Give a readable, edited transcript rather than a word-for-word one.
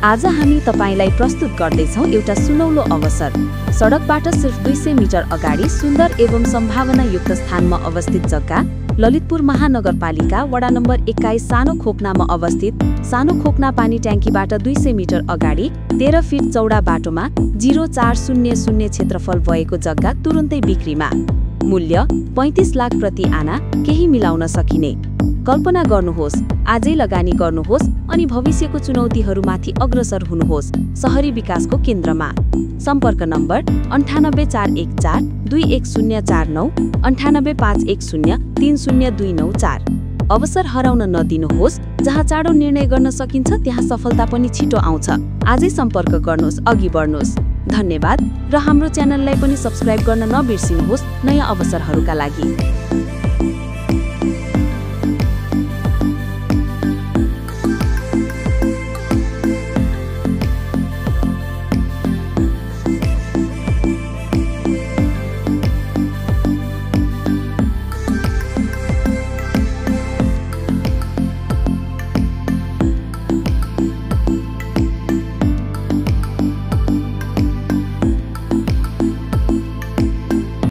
आज हामी तपाईलाई प्रस्तुत गर्दैछौं एउटा सुनौलो अवसर। सडकबाट सिर्फ 200 मिटर अगाडि सुन्दर एवं सम्भावनायुक्त स्थानमा अवस्थित जग्गा ललितपुर महानगरपालिका वडा नम्बर 21 सानो खोकनामा अवस्थित सानो खोकना पानी ट्याङ्कीबाट 200 मिटर अगाडि 13 फिट चौडा बाटोमा 0400 क्षेत्रफल भएको जग्गा तुरुन्तै बिक्रीमा। मूल्य 35 लाख प्रति आना, केही मिलाउन सकिने। कल्पना गर्नुहोस्, आजै लगानी गर्नुहोस् अनि भविष्यको चुनौतीहरूमाथि अग्रसर हुनुहोस्। शहरी विकासको केन्द्रमा। सम्पर्क नम्बर 98414 21049 98510 30294। अवसर हराउन नदिनुहोस्। जहाँ चाँडो निर्णय गर्न सकिन्छ त्यहाँ सफलता पनि छिटो आउँछ। आजै सम्पर्क गर्नुहोस्, अघि बढ्नुहोस्। धन्यवाद र हाम्रो च्यानललाई पनि सब्स्क्राइब गर्न नबिर्सिनुहोस् नयाँ अवसरहरूका लागि।